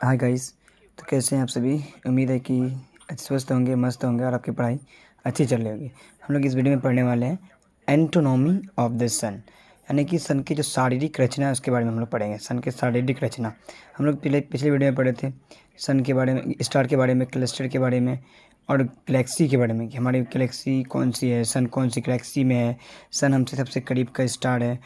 Hi guys. तो कैसे हैं आप सभी। उम्मीद है कि स्वस्थ होंगे, मस्त होंगे और आपकी पढ़ाई अच्छी चल रही होगी। हम लोग इस वीडियो में पढ़ने वाले हैं एंटोनॉमी ऑफ द सन, यानी कि सन की जो शारीरिक रचना है उसके बारे में हम लोग पढ़ेंगे। सन की शारीरिक रचना हम लोग पिछले वीडियो में पढ़े थे। सन के बारे में, स्टार के बारे में, क्लस्टर के बारे में और गैलेक्सी के बारे में कि हमारी गैलेक्सी कौन सी है, सन कौन सी गैलेक्सी में है, सन हमसे सबसे करीब का स्टार है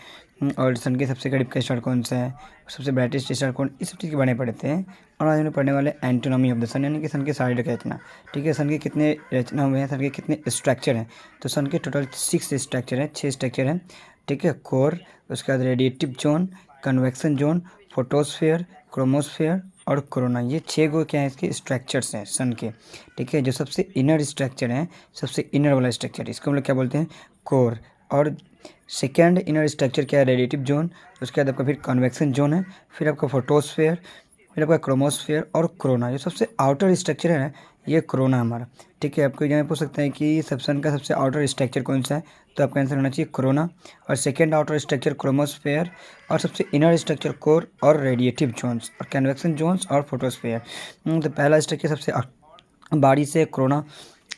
और सन के सबसे करीब का स्टार कौन सा है, सबसे ब्राइटेस्ट स्टार कौन, इस सब चीज़ के बारे में पढ़ते हैं। और आज हम लोग पढ़ने वाले एंटोनॉमी ऑफ द सन, यानी कि सन के शारीरिक रचना। ठीक है, सन के कितने रचना हुए हैं, सन के कितने स्ट्रक्चर हैं। तो सन के टोटल 6 स्ट्रक्चर हैं, 6 स्ट्रक्चर हैं। ठीक है, कोर, उसके बाद radiative zone, convection zone, photosphere, chromosphere और कोरोना। ये 6 गो क्या है इसके स्ट्रक्चर्स हैं सन के। ठीक है, जो सबसे इनर स्ट्रक्चर है, सबसे इनर वाला स्ट्रक्चर, इसको हम लोग क्या बोलते हैं, कोर। और सेकेंड इनर स्ट्रक्चर क्या है, रेडिएटिव जोन। उसके बाद आपका फिर कन्वेक्शन जोन है, फिर आपका फोटोस्फेयर, फिर आपका क्रोमोस्फेयर और कोरोना। जो सबसे आउटर स्ट्रक्चर है ना, ये कोरोना हमारा। ठीक है, आपको यहाँ पूछ सकते हैं कि सब सन का सबसे आउटर स्ट्रक्चर कौन सा है, तो आपका आंसर होना चाहिए कोरोना। और सेकेंड आउटर स्ट्रक्चर क्रोमोस्फेयर, और सबसे इनर स्ट्रक्चर कोर और रेडिएटिव जोन्स और कन्वेक्शन जोन्स और फोटोस्फेयर। तो पहला स्ट्रक्चर सबसे बारी से कोरोना,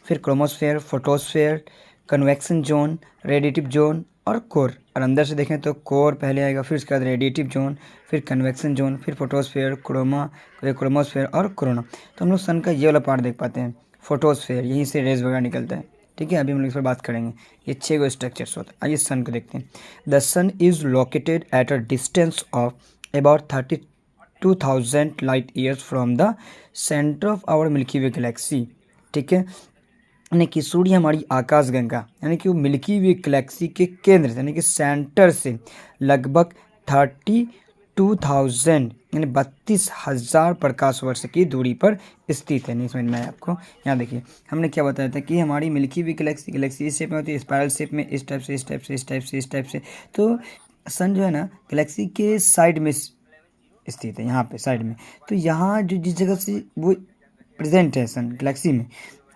फिर chromosphere, photosphere, convection zone, radiative zone और कोर। और अंदर से देखें तो कोर पहले आएगा, फिर उसके बाद रेडिएटिव जोन, फिर कन्वेक्शन जोन, फिर फोटोस्फेयर, क्रोमोस्फेयर और कोरोना। तो हम लोग सन का ये वाला पार्ट देख पाते हैं, फोटोस्फेयर, यहीं से रेज वगैरह निकलता है। ठीक है, अभी हम लोग इस पर बात करेंगे। ये 6 गो स्ट्रक्चर्स होते हैं। आइए सन को देखते हैं। The sun is located at a distance of about 32,000 light years from the centre of our Milky Way galaxy. ठीक है, यानी कि सूर्य हमारी आकाशगंगा, यानी कि वो मिल्की वे गैलेक्सी के केंद्र से, यानी कि सेंटर से लगभग 32,000 यानी 32,000 प्रकाश वर्ष की दूरी पर स्थित है। नहीं समझ में आया आपको। यहाँ देखिए, हमने क्या बताया था कि हमारी मिल्की वे गैलेक्सी इस शेप में होती है, स्पाइरल शेप में, इस टाइप से, इस टाइप से, इस टाइप से, इस टाइप से। तो सन जो है ना, गैलेक्सी के साइड में स्थित है, यहाँ पे साइड में। तो यहाँ जो जिस जगह से वो प्रेजेंट है सन गैलेक्सी में,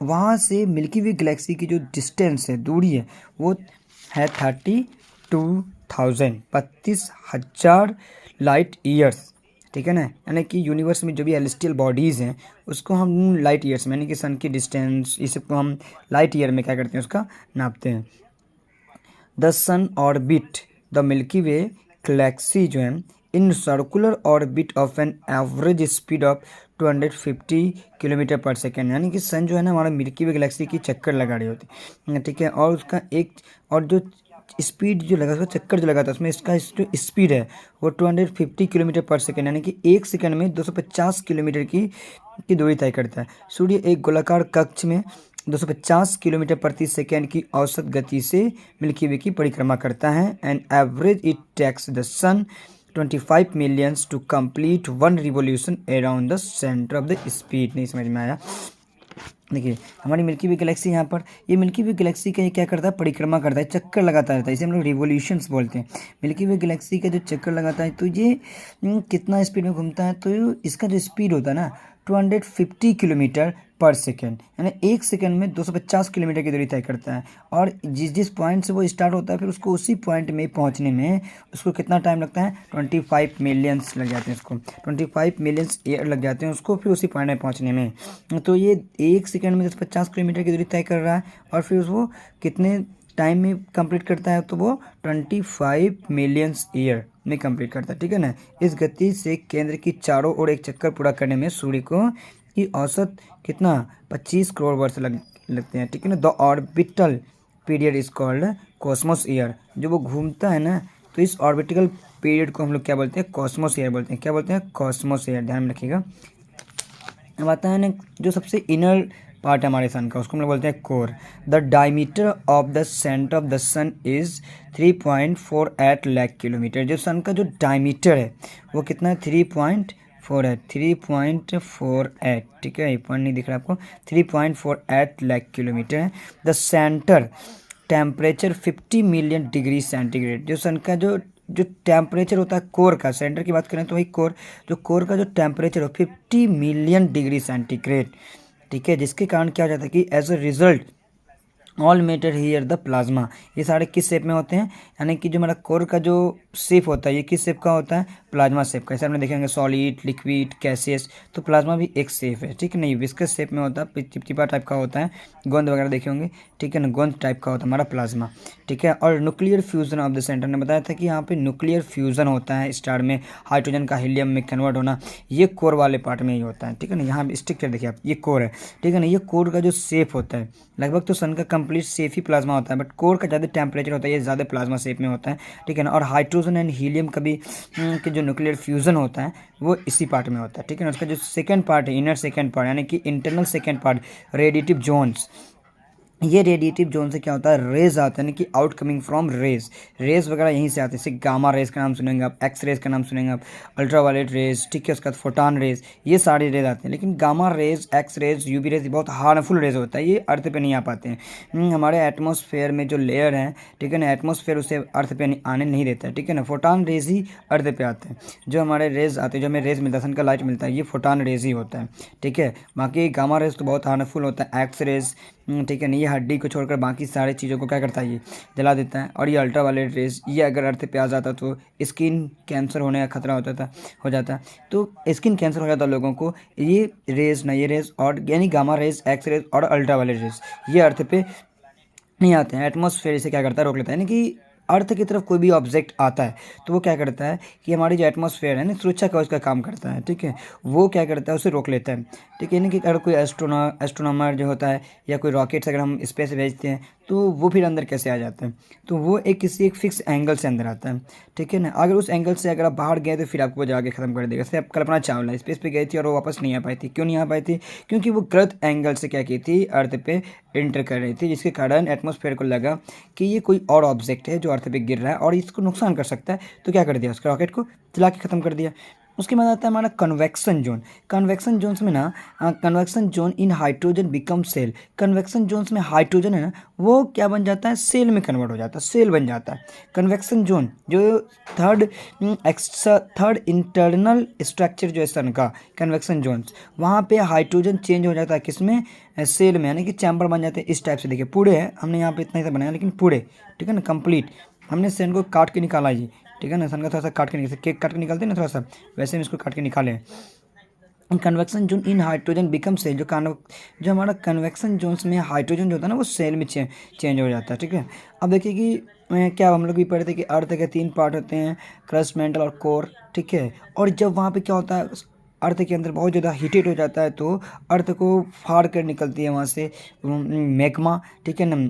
वहाँ से मिल्की वे गैलेक्सी की जो डिस्टेंस है, दूरी है, वो है 32,000 32,000 लाइट ईयर्स। ठीक है ना, यानी कि यूनिवर्स में जो भी एलिस्टियल बॉडीज़ हैं उसको हम लाइट ईयर्स में, यानी कि सन की डिस्टेंस, इस सबको हम लाइट ईयर में क्या करते हैं, उसका नापते हैं। The sun orbit the Milky Way galaxy जो है in circular orbit of an average speed of 250 kilometre पर सेकेंड, यानी कि सन जो है ना हमारा मिल्की वे गैलेक्सी की चक्कर लगा रही होती है। ठीक है, और उसका एक और जो स्पीड जो लगा, उसका चक्कर जो लगाता है उसमें इसका जो स्पीड है वो 250 किलोमीटर पर सेकेंड, यानी कि एक सेकेंड में 250 किलोमीटर की दूरी तय करता है। सूर्य एक गोलाकार कक्ष में 250 किलोमीटर प्रति सेकेंड की औसत गति से मिल्की वे की परिक्रमा करता है। And average it takes the sun 25 millions to complete one revolution around the centre of the speed. नहीं समझ में आया। देखिए, हमारी मिल्की वे गैलेक्सी यहाँ पर, ये मिल्की वे गैलेक्सी का ये क्या करता है, परिक्रमा करता है, चक्कर लगाता रहता है, इसे हम लोग रिवोल्यूशंस बोलते हैं। मिल्की वे गैलेक्सी का जो चक्कर लगाता है तो ये कितना स्पीड में घूमता है, तो इसका जो स्पीड होता है ना 250 किलोमीटर पर सेकेंड, यानी एक सेकेंड में 250 किलोमीटर की दूरी तय करता है। और जिस जिस पॉइंट से वो स्टार्ट होता है, फिर उसको उसी पॉइंट में पहुंचने में उसको कितना टाइम लगता है, 25 मिलियंस लग जाते हैं उसको, 25 मिलियंस ईयर लग जाते हैं उसको फिर उसी पॉइंट में पहुंचने में। तो ये एक सेकेंड में 250 किलोमीटर की दूरी तय कर रहा है, और फिर वो कितने टाइम में कंप्लीट करता है, तो वो 25 मिलियंस ईयर में कंप्लीट करता है। ठीक है ना, इस गति से केंद्र की चारों ओर एक चक्कर पूरा करने में सूर्य को की औसत कितना 25 करोड़ वर्ष लगते हैं। ठीक है ना, the orbital period is called Cosmos year. जो वो घूमता है ना, तो इस ऑर्बिटल पीरियड को हम लोग क्या बोलते हैं, कॉस्मोस ईयर बोलते हैं। क्या बोलते हैं, कॉस्मोस ईयर, ध्यान में रखिएगा। अब आता है ना जो सबसे इनर पार्ट है हमारे सन का, उसको हम लोग बोलते हैं core. The diameter of the centre of the sun is 3.48 lakh kilometre. जो सन का जो डायमीटर है वो कितना है, 3.48। ठीक है, ये पॉइंट नहीं दिख रहा आपको, 3.48 लाख किलोमीटर है। The centre temperature 50 million degree centigrade. जो सन का जो टेम्परेचर होता है कोर का, सेंटर की बात करें तो वही कोर, जो कोर का जो टेम्परेचर हो 50 मिलियन डिग्री सेंटीग्रेड। ठीक है, जिसके कारण क्या हो जाता है कि as a result all matter here the plasma, ये सारे किस शेप में होते हैं, यानी कि जो हमारा कोर का जो शेप होता है ये किस शेप का होता है, प्लाज्मा शेप का। जैसे हमने देखेंगे सॉलिड, लिक्विड, गैसियस, तो प्लाज्मा भी एक शेप है, ठीक है। नहीं विस्कस शेप में होता है, चिपचिपा टाइप का होता है, गोंद वगैरह देखे होंगे, ठीक है ना, गोंद टाइप का होता है हमारा प्लाज्मा, ठीक है। और nuclear fusion of the centre ने बताया था कि यहाँ पे न्यूक्लियर फ्यूजन होता है स्टार में, हाइड्रोजन का हीलियम में कन्वर्ट होना, ये कोर वाले पार्ट में ही होता है, ठीक है ना। यहाँ स्ट्रक्चर देखिए आप, ये कोर है, ठीक है ना। ये कोर का जो शेप होता है, लगभग तो सन का कंप्लीट शेप ही प्लाज्मा होता है, बट कोर का ज़्यादा टेम्परेचर होता है, ये ज़्यादा प्लाज्मा शेप में होता है, ठीक है ना। और हाइड्रोजन एंड हीलियम का भी कि जो न्यूक्लियर फ्यूजन होता है वो इसी पार्ट में होता है, ठीक है ना। उसका जो सेकंड पार्ट है, इनर सेकंड पार्ट, यानी कि internal second part, radiative zones, ये रेडिएटिव जोन से क्या होता है, रेज आते हैं, यानी कि out coming from rays, rays वगैरह यहीं से आते हैं। जैसे गामा रेज का नाम सुनेंगे आप, एक्स रेज का नाम सुनेंगे आप, अल्ट्रावायलेट रेज, ठीक है, उसके बाद फोटान रेज, ये सारे रेज आते हैं। लेकिन gamma rays, X rays, UV rays बहुत हार्मफुल रेज होता है, ये अर्थ पे नहीं आ पाते हैं। हमारे एटमॉस्फेयर में जो लेयर है, ठीक है ना, एटमॉस्फेयर उसे अर्थ पे आने नहीं देता है, ठीक है ना। फोटान रेज ही अर्थ पे आते हैं, जो हमारे रेज आते हैं, जो हमें रेज मिलता है, सन का लाइट मिलता है, ये फोटान रेज ही होता है, ठीक है। बाकी गामा रेज तो बहुत हार्मफुल होता है, एक्स रेज, ठीक है नहीं, ये हड्डी को छोड़कर बाकी सारी चीज़ों को क्या करता है, ये जला देता है। और ये अल्ट्रावायलेट रेज, ये अगर अर्थ पे आ जाता तो स्किन कैंसर होने का खतरा हो जाता, तो स्किन कैंसर हो जाता लोगों को। ये रेज ना, ये रेज और यानी गामा रेज, एक्स रेज और अल्ट्रावायलेट रेज, ये अर्थ पे नहीं आते हैं। एटमॉस्फेयर इसे क्या करता है, रोक लेता है, यानी कि अर्थ की तरफ कोई भी ऑब्जेक्ट आता है तो वो क्या करता है कि हमारी जो एटमॉस्फेयर है ना, सुरक्षा कवच का काम करता है, ठीक है, वो क्या करता है, उसे रोक लेता है, ठीक है। यानी कि अगर कोई एस्ट्रोनॉमर जो होता है या कोई रॉकेट्स अगर हम स्पेस भेजते हैं तो वो फिर अंदर कैसे आ जाते हैं, तो वो किसी एक फिक्स एंगल से अंदर आता है, ठीक है ना। अगर उस एंगल से अगर आप बाहर गए तो फिर आपको वो जाके ख़त्म कर देगा। जैसे आप कल्पना चावला स्पेस पे गई थी और वो वापस नहीं आ पाई थी, क्यों नहीं आ पाई थी, क्योंकि वो गलत एंगल से क्या की थी, अर्थ पे एंटर कर रही थी, जिसके कारण एटमॉस्फेयर को लगा कि ये कोई और ऑब्जेक्ट है जो अर्थ पे गिर रहा है और इसको नुकसान कर सकता है, तो क्या कर दिया, उसके रॉकेट को जला के ख़त्म कर दिया। उसके बाद आता है हमारा कन्वेक्शन जोन। कन्वेक्शन जोन्स में ना, convection zone in hydrogen become cell, convection zones में हाइड्रोजन है ना, वो क्या बन जाता है, सेल में कन्वर्ट हो जाता है, सेल बन जाता है। कन्वेक्शन जोन जो थर्ड इंटरनल स्ट्रक्चर जो है सन का, कन्वेक्शन जोन्स, वहाँ पे हाइड्रोजन चेंज हो जाता है किसमें, सेल में, यानी कि चैम्बर बन जाते हैं इस टाइप से। देखिए पूरे है, हमने यहाँ पे इतना ही सा बनाया, लेकिन पूरे, ठीक है ना, कंप्लीट। हमने सन को काट के निकाला ये, ठीक है ना, सन का थोड़ा सा काट के निकाल, केक काट के निकालते हैं ना थोड़ा सा, वैसे हम इसको काट के निकाले। Convection zone in hydrogen become cell, जो हमारा कन्वेक्शन जोन्स में हाइड्रोजन जो होता है ना, वो सेल में चेंज हो जाता है, ठीक है। अब देखिए कि क्या हम लोग भी पढ़े थे कि अर्थ के 3 पार्ट होते हैं, क्रस्ट, मेंटल और कोर, ठीक है। और जब वहाँ पे क्या होता है, अर्थ के अंदर बहुत ज़्यादा हीटेड हो जाता है तो अर्थ को फाड़ कर निकलती है वहाँ से मैग्मा, ठीक है ना,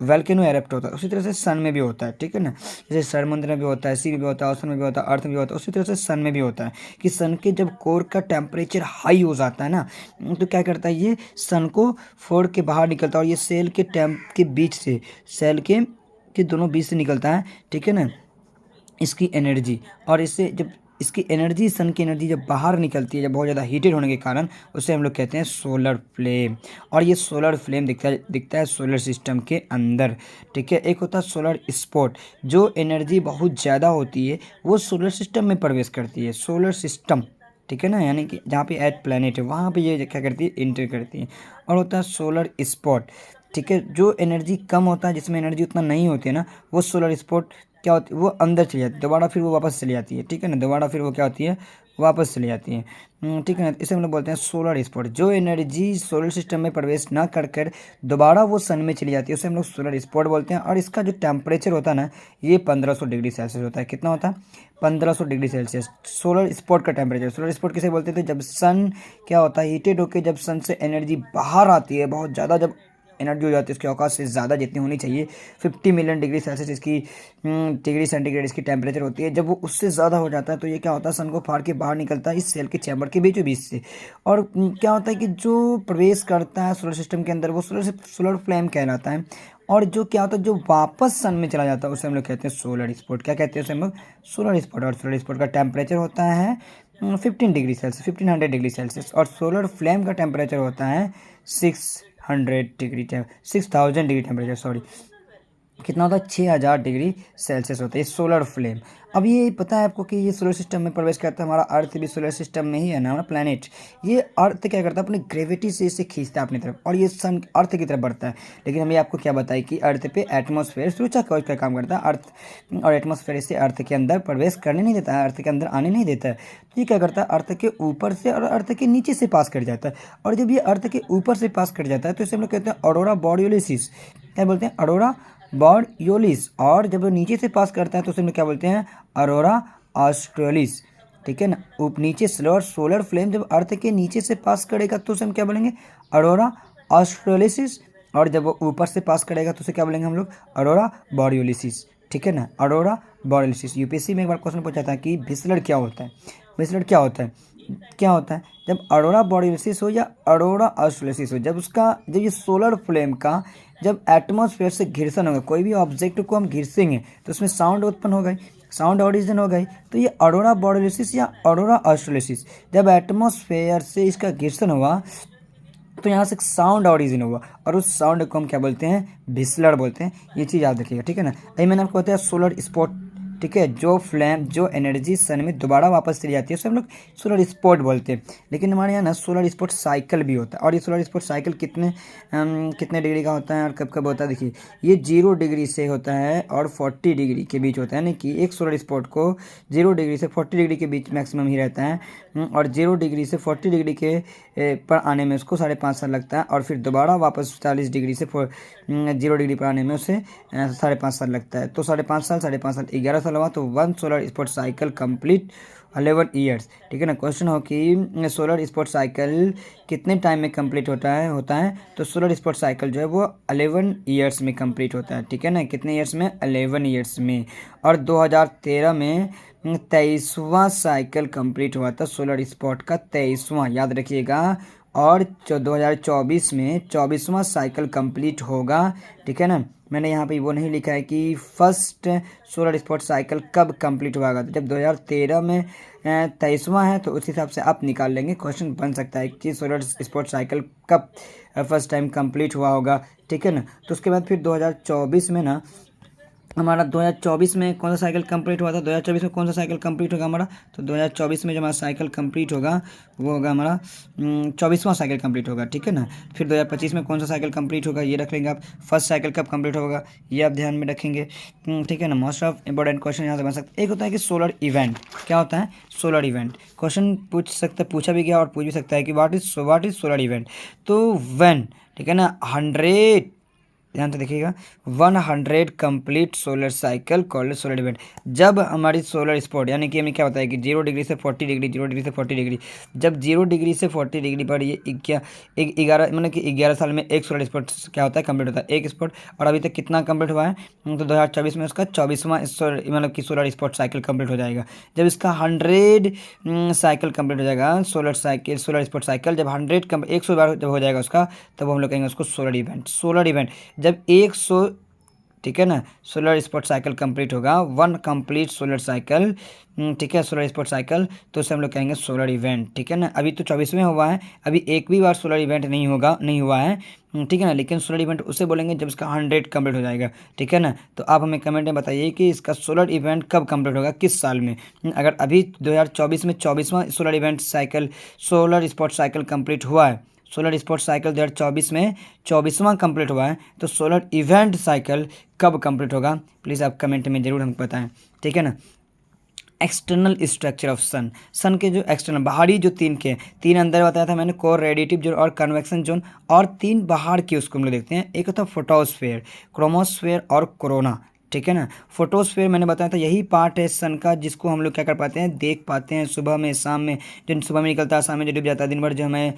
वैल्केनो एरप्ट होता है। उसी तरह से सन में भी होता है, ठीक है ना, जैसे समुद्र में भी होता है, सी में भी होता है, ओशन में भी होता है, अर्थ में भी होता है, उसी तरह से सन में भी होता है कि सन के जब कोर का टेम्परेचर हाई हो जाता है ना, तो क्या करता है, ये सन को फोड़ के बाहर निकलता है और ये सेल के बीच से, सेल के दोनों बीच से निकलता है, ठीक है ना, इसकी एनर्जी। और इससे जब इसकी एनर्जी, सन की एनर्जी जब बाहर निकलती है, जब बहुत ज़्यादा हीटेड होने के कारण, उसे हम लोग कहते हैं सोलर फ्लेम। और ये सोलर फ्लेम दिखता है सोलर सिस्टम के अंदर, ठीक है। एक होता है सोलर स्पॉट, जो एनर्जी बहुत ज़्यादा होती है वो सोलर सिस्टम में प्रवेश करती है, सोलर सिस्टम, ठीक है ना, यानी कि जहाँ पे एट प्लैनेट है वहाँ पे ये क्या करती है, इंटर करती है। और होता है सोलर स्पॉट, ठीक है, जो एनर्जी कम होता है, जिसमें एनर्जी उतना नहीं होती है ना, वो सोलर स्पॉट क्या होती है, वो अंदर चली जाती है, दोबारा फिर वो वापस चली जाती है, ठीक है ना, दोबारा फिर वो क्या होती है, वापस चली जाती है, ठीक है ना। इसे हम लोग बोलते हैं सोलर स्पॉट। जो एनर्जी सोलर सिस्टम में प्रवेश ना कर दोबारा वो सन में चली जाती है, उसे हम लोग सोलर स्पॉट बोलते हैं। और इसका जो टेम्परेचर होता है ना, ये 1500 डिग्री सेल्सियस होता है। कितना होता है, 1500 डिग्री सेल्सियस सोलर स्पॉट का टेम्परेचर। सोलर स्पॉट किसे बोलते थे, जब सन क्या होता है, हीटेड होकर जब सन से एनर्जी बाहर आती है, बहुत ज़्यादा जब एनर्जी हो जाती है उसके औकात से ज़्यादा जितनी होनी चाहिए, 50 मिलियन डिग्री सेल्सियस इसकी डिग्री सेंटीग्रेड इसकी टेम्परेचर होती है, जब वो उससे ज़्यादा हो जाता है तो ये क्या होता है, सन को फाड़ के बाहर निकलता है इस सेल के चैम्बर के बीचों बीच से। और क्या होता है कि जो प्रवेश करता है सोलर सिस्टम के अंदर वो सोलर फ्लेम कहलाता है। और जो क्या होता है, जो वापस सन में चला जाता है उसे हम लोग कहते हैं सोलर स्पॉट। क्या कहते हैं उसे हम लोग, सोलर स्पॉट। और सोलर स्पॉट का टेम्परेचर होता है 15 डिग्री सेल्सियस, 1500 डिग्री सेल्सियस। और सोलर फ्लेम का टेम्परेचर होता है 6000 डिग्री टेम्परेचर, सॉरी। कितना होता है 6000 डिग्री सेल्सियस होता है ये सोलर फ्लेम। अब ये पता है आपको कि ये सोलर सिस्टम में प्रवेश करता है, हमारा अर्थ भी सोलर सिस्टम में ही है ना, हमारा प्लैनेट। ये अर्थ क्या करता है, अपनी ग्रेविटी से इसे खींचता है अपनी तरफ और ये सन अर्थ की तरफ बढ़ता है। लेकिन हमें आपको क्या बताया कि अर्थ पे एटमॉस्फेयर सुरक्षा कवच का काम करता है अर्थ, और एटमॉस्फेयर इसे अर्थ के अंदर प्रवेश करने नहीं देता है, अर्थ के अंदर आने नहीं देता है। तो ये क्या करता है, अर्थ के ऊपर से और अर्थ के नीचे से पास कर जाता है। और जब ये अर्थ के ऊपर से पास कर जाता है तो इसे हम लोग कहते हैं ऑरोरा बोरियोलिस। क्या बोलते हैं, अरोरा बोरियोलिस। और जब वो नीचे से पास करता है तो उसे हम लोग क्या बोलते हैं, अरोरा ऑस्ट्रेलिस। ठीक है ना, नीचे सोलर फ्लेम जब अर्थ के नीचे से पास करेगा तो उसे हम क्या बोलेंगे, अरोरा ऑस्ट्रेलिसिस। और जब वो ऊपर से पास करेगा तो उसे क्या बोलेंगे हम लोग, अरोरा बोरियोलिस। ठीक है ना, अरोरा बोरियोलिस। यूपीएससी में एक बार क्वेश्चन पूछा था कि विसलर क्या होता है, विसलर क्या होता है, क्या होता है, जब अरोरा बोरियोलिस हो या अरोरा ऑस्ट्रेलिस हो, जब ये सोलर फ्लेम का जब एटमॉस्फेयर से घिर्षण होगा, कोई भी ऑब्जेक्ट को हम घिर्सेंगे तो उसमें साउंड उत्पन्न हो गई, साउंड ऑरिजिन हो गई। तो ये अरोरा बोरियोलिस या अरोरा ऑस्ट्रेलिस, जब एटमॉस्फेयर से इसका घिर्षण हुआ तो यहाँ से साउंड ऑरिजिन हुआ और उस साउंड को हम क्या बोलते हैं, विसलर बोलते हैं। ये चीज़ याद रखिएगा। ठीक है ना, अभी मैंने आपको बताया सोलर स्पॉट। ठीक है, जो फ्लैम जो एनर्जी सन में दोबारा वापस चली जाती है उसे हम लोग सोलर स्पॉट बोलते हैं। लेकिन हमारे यहाँ ना सोलर स्पॉट साइकिल भी होता है। और ये सोलर स्पॉट साइकिल कितने डिग्री का होता है और कब कब होता है, देखिए ये 0 डिग्री से होता है और 40 डिग्री के बीच होता है। यानी कि एक सोलर स्पॉट को 0 डिग्री से 40 डिग्री के बीच मैक्सिमम ही रहता है। और 0 डिग्री से 40 डिग्री के पर आने में उसको 5.5 साल लगता है। और फिर दोबारा वापस 40 डिग्री से 0 डिग्री पर आने में उसे 5.5 साल लगता है। तो 5.5 साल 11 साल हुआ। तो 1 solar spot cycle complete 11 years. ठीक है ना, क्वेश्चन हो कि सोलर स्पॉट साइकिल कितने टाइम में कंप्लीट होता है तो सोलर स्पॉट साइकिल जो है वो 11 ईयर्स में कंप्लीट होता है। ठीक है ना, कितने ईयर्स में, 11 ईयर्स में। और 2013 में 23वां साइकिल कंप्लीट हुआ था, सोलर स्पॉट का 23वां, याद रखिएगा। और 2024 में 24वां साइकिल कंप्लीट होगा। ठीक है ना, मैंने यहाँ पे वो नहीं लिखा है कि फर्स्ट सोलर स्पॉट साइकिल कब कंप्लीट हुआ। तो जब 2013 में 23वां है तो उस हिसाब से आप निकाल लेंगे। क्वेश्चन बन सकता है कि सोलर स्पॉट साइकिल कब फर्स्ट टाइम कंप्लीट हुआ होगा। ठीक है ना, तो उसके बाद फिर 2024 में ना हमारा 2024 में कौन सा साइकिल कंप्लीट हुआ था, 2024 में कौन सा साइकिल कंप्लीट होगा हमारा, तो 2024 में जो हमारा साइकिल कंप्लीट होगा वो होगा हमारा 24वां साइकिल कंप्लीट होगा। ठीक है ना, फिर 2025 में कौन सा साइकिल कंप्लीट होगा ये रख लेंगे आप। फर्स्ट साइकिल कब कंप्लीट होगा ये आप ध्यान में रखेंगे। ठीक है ना, मोस्ट ऑफ इंपॉर्टेंट क्वेश्चन यहाँ से बन सकता है। एक होता है कि सोलर इवेंट, क्या होता है, सोलर इवेंट। क्वेश्चन पूछा भी गया और पूछ भी सकता है कि व्हाट इज सोलर इवेंट। तो व्हेन, ठीक है ना, 100, ध्यान से देखिएगा, 100 complete solar cycle called solar event. जब हमारी सोलर स्पॉट, यानी कि हमें क्या होता है कि 0 डिग्री से 40 डिग्री, 0 डिग्री से 40 डिग्री, जब 0 डिग्री से 40 डिग्री पर ये 11 मतलब कि 11 साल में एक सोलर स्पॉट क्या होता है, कंप्लीट होता है, एक स्पॉट। और अभी तक कितना कंप्लीट हुआ है, तो 2024 में उसका 24वां मतलब कि सोलर स्पॉट साइकिल कंप्लीट हो जाएगा। जब इसका 100 साइकिल कंप्लीट हो जाएगा, सोलर स्पॉट साइकिल जब 100 बार जब हो जाएगा उसका, तब हम लोग कहेंगे उसको सोलर इवेंट। सोलर इवेंट जब 100, ठीक है ना, सोलर स्पॉट साइकिल कंप्लीट होगा, 1 कंप्लीट सोलर साइकिल, ठीक है, सोलर स्पॉट साइकिल, तो उसे हम लोग कहेंगे सोलर इवेंट। ठीक है ना, अभी तो 24वें हुआ है, अभी एक भी बार सोलर इवेंट नहीं हुआ है। ठीक है ना, लेकिन सोलर इवेंट उसे बोलेंगे जब इसका 100 कंप्लीट हो जाएगा। ठीक है ना, तो आप हमें कमेंट में बताइए कि इसका सोलर इवेंट कब कंप्लीट होगा, किस साल में। अगर अभी 2024 में 24वां सोलर स्पॉट साइकिल कंप्लीट हुआ है, सोलर स्पॉट साइकिल 2024 में 24वां कंप्लीट हुआ है, तो सोलर इवेंट साइकिल कब कंप्लीट होगा, प्लीज़ आप कमेंट में ज़रूर हमको बताएं। ठीक है ना, एक्सटर्नल स्ट्रक्चर ऑफ सन के जो एक्सटर्नल बाहरी जो तीन अंदर बताया था मैंने, कोर रेडिएटिव जोन और कन्वेक्शन जोन, और 3 बाहर की उसको हम लोग देखते हैं। एक होता है फोटोस्फेयर, क्रोमोस्फेयर और कोरोना। ठीक है ना, फोटोस्फेयर मैंने बताया था यही पार्ट है सन का जिसको हम लोग क्या कर पाते हैं, देख पाते हैं सुबह में, शाम में, जो सुबह में निकलता है, शाम में जो डूब जाता है, दिन भर जो हमें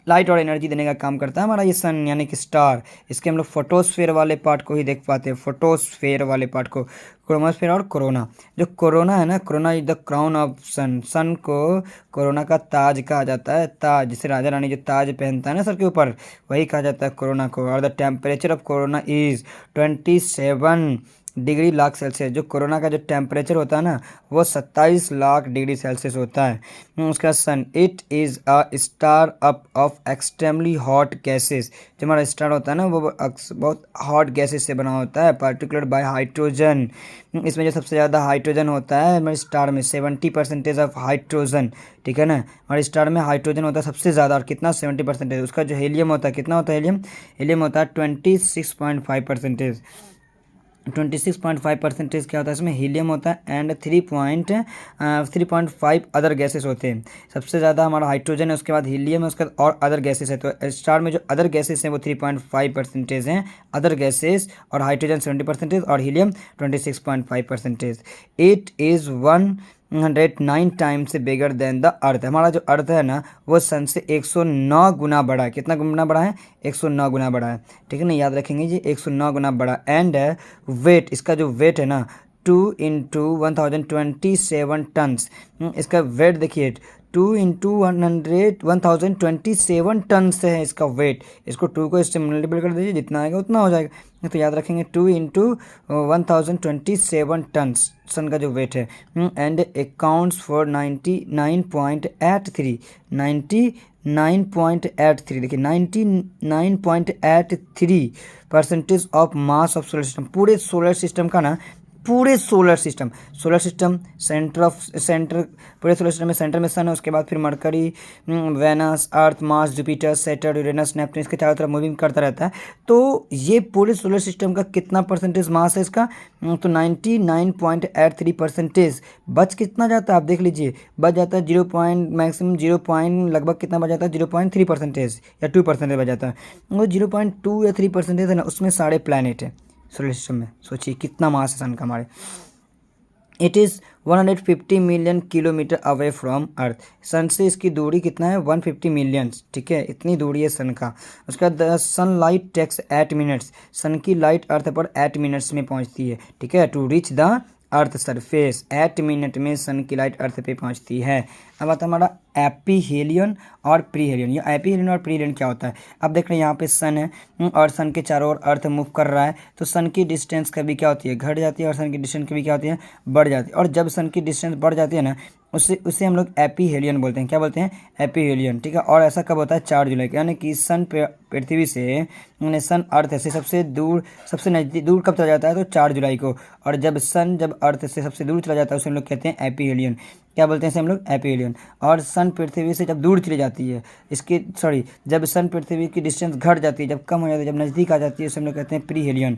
लाइट और एनर्जी देने का काम करता है हमारा ये सन यानी कि स्टार। इसके हम लोग फोटोस्फेयर वाले पार्ट को ही देख पाते हैं, फोटोस्फेयर वाले पार्ट को। क्रोमोस्फेयर और कोरोना, जो कोरोना है ना, corona is the crown of sun. Sun को कोरोना का ताज कहा जाता है, ताज, जिसे राजा रानी जो ताज पहनता है ना सर के ऊपर, वही कहा जाता है कोरोना को। और the temperature of corona is 27 degree lakh Celsius. जो कोरोना का जो टेम्परेचर होता है ना वो 27 लाख डिग्री सेल्सियस होता है। उसका sun, it is a star up of extremely hot gases. जो हमारा स्टार होता है ना वो बहुत हॉट गैसेस से बना होता है, पार्टिकुलर बाय हाइड्रोजन। इसमें जो सबसे ज़्यादा हाइड्रोजन होता है हमारे स्टार में 70% ऑफ हाइड्रोजन, ठीक है ना। हमारे स्टार में हाइड्रोजन होता है सबसे ज़्यादा, और कितना 70%। उसका जो हीलियम होता है, कितना होता है हीलियम, हीलियम होता है 26.5%। 26.5% क्या होता है इसमें, हीलियम होता है। एंड 3.5 अदर गैसेस होते हैं। सबसे ज़्यादा हमारा हाइड्रोजन है, उसके बाद हीलियम है, उसके बाद और अदर गैसेस है। तो स्टार में जो अदर गैसेस हैं वो 3.5% हैं, अदर गैसेस, और हाइड्रोजन 70% और helium 26.5%। It is 109 times bigger than the earth. हमारा जो अर्थ है ना वो सन से 109 गुना बड़ा है। कितना गुना बड़ा है, 109 गुना बड़ा है, ठीक है ना, याद रखेंगे जी, 109 गुना बड़ा। एंड वेट, इसका जो वेट है ना 2 × 1027 टन्स। इसका वेट देखिए 2 × 1027 टन से है इसका वेट। इसको 2 को इससे मल्टीपल कर दीजिए, जितना आएगा उतना हो जाएगा। तो याद रखेंगे 2 × 1027 टन्स सन का जो वेट है। एंड अकाउंट्स फॉर 99.83 देखिए 99.83% of mass of solar system. पूरे सोलर सिस्टम का ना, पूरे सोलर सिस्टम सेंटर पूरे सोलर सिस्टम में सेंटर में सन है, उसके बाद फिर Mercury, Venus, Earth, Mars, Jupiter, Saturn, Uranus, Neptune, इसके चारों तरफ मूविंग करता रहता है। तो ये पूरे सोलर सिस्टम का कितना परसेंटेज मास है इसका, तो 99.83%। बच कितना जाता है आप देख लीजिए, बच जाता है 0 पॉइंट मैक्सिमम 0 पॉइंट लगभग कितना बच जाता है, 0.3% या 2% बच जाता है। वो 0.2 या 3% है ना, उसमें सारे प्लैनेट है सोलर सिस्टम में। सोचिए कितना मास है सन का हमारे। It is 150 million kilometre away from Earth. Sun से इसकी दूरी कितना है, 150 मिलियन, ठीक है, इतनी दूरी है सन का। उसका the sunlight takes 8 minutes. Sun की लाइट अर्थ पर 8 मिनट्स में पहुंचती है, ठीक है, to reach the earth surface. 8 minute में सन की लाइट अर्थ पे पहुंचती है। अब आता है हमारा एपीहेलियन और प्रीहेलियन। ये एपीहेलियन और प्रीहेलियन क्या होता है, अब देख रहे हैं यहाँ पे सन है और सन के चारों ओर अर्थ मूव कर रहा है। तो सन की डिस्टेंस कभी क्या होती है, घट जाती है, और सन की डिस्टेंस कभी क्या होती है, बढ़ जाती है। और जब सन की डिस्टेंस बढ़ जाती है ना उसे हम लोग एपीहेलियन बोलते हैं। क्या बोलते हैं, एपीहेलियन, ठीक है। और ऐसा कब होता है, 4 जुलाई को, यानी कि सन पृथ्वी से, सन अर्थ से सबसे दूर, सबसे नज़दीक दूर कब चला जाता है, तो 4 जुलाई को। और जब अर्थ से सबसे दूर चला जाता है उसे हम लोग कहते हैं एपीहेलियन। क्या बोलते हैं इसे हम लोग, एपीहेलियन। और सन पृथ्वी से जब दूर चली जाती है, जब सन पृथ्वी की डिस्टेंस घट जाती है, जब कम हो जाती है, जब नज़दीक आ जाती है, उसे हम लोग कहते हैं प्रीहेलियन।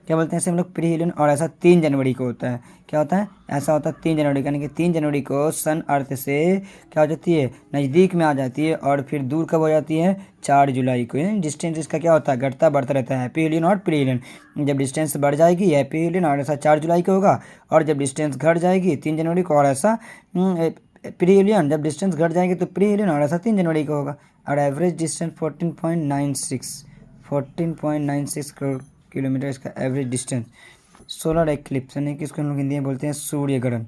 क्या बोलते हैं इसे हम लोग, प्रीहेलियन। और ऐसा 3 जनवरी को होता है। क्या होता है, ऐसा होता है 3 जनवरी, यानी कि 3 जनवरी को सन अर्थ से क्या हो जाती है, नज़दीक में आ जाती है, और फिर दूर कब हो जाती है, 4 जुलाई को। यानी डिस्टेंस इसका क्या होता है, घटता बढ़ता रहता है, एपीहेलियन और प्रीहेलियन। जब डिस्टेंस बढ़ जाएगी एपीहेलियन, और ऐसा 4 जुलाई को होगा। और जब डिस्टेंस घट जाएगी 3 जनवरी को, और ऐसा प्रीहेलियन। जब डिस्टेंस घट जाएगी तो प्रीहेलियन, और ऐसा 3 जनवरी को होगा। और एवरेज डिस्टेंस 14.96 करोड़ किलोमीटर इसका एवरेज डिस्टेंस। सोलर एक्लिप्स यानी कि इसको हम लोग हिंदी में बोलते हैं सूर्य ग्रहण।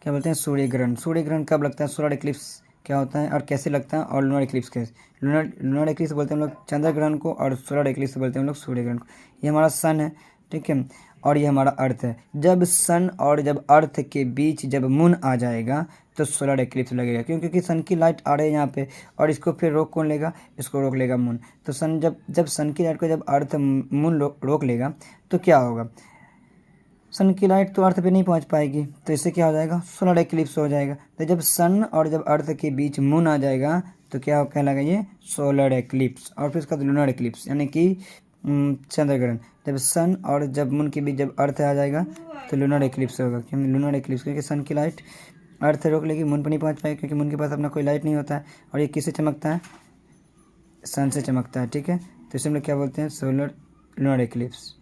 क्या बोलते हैं, सूर्य ग्रहण। सूर्य ग्रहण कब लगता है, सोलर एक्लिप्स क्या होता है और कैसे लगता है, और लूनर एक्लिप्स कैसे। लूनर एक्लिप्स बोलते हैं हम लोग चंद्र ग्रहण को, और सोलर एक्लिप्स बोलते हैं हम लोग सूर्य ग्रहण को। ये हमारा सन है, ठीक है, और ये हमारा अर्थ है। जब सन और जब अर्थ के बीच जब मून आ जाएगा तो सोलर एक्लिप्स लगेगा, क्योंकि सन की लाइट आ रही है यहाँ पे, और इसको फिर रोक कौन लेगा, इसको रोक लेगा मून। तो सन जब सन की लाइट को जब अर्थ मून रोक लेगा तो क्या होगा, सन की लाइट तो अर्थ पे नहीं पहुंच पाएगी, तो इससे क्या हो जाएगा, सोलर एक्लिप्स हो जाएगा। तो जब सन और जब अर्थ के बीच मून आ जाएगा तो क्या कहलाएगा, ये सोलर एक्लिप्स। और फिर उसका लूनर एक्लिप्स यानी कि चंद्र ग्रहण। जब सन और जब मून के बीच जब अर्थ आ जाएगा तो लूनर एक्लिप्स होगा। क्यों लूनर एक्लिप्स, क्योंकि सन की लाइट अर्थ रोक लेगी, मून पर नहीं पहुंच पाएगी, क्योंकि मून के पास अपना कोई लाइट नहीं होता है। और ये किससे चमकता है, सन से चमकता है, ठीक है। तो इसे हम लोग क्या बोलते हैं, सोलर लूनर एक्लिप्स।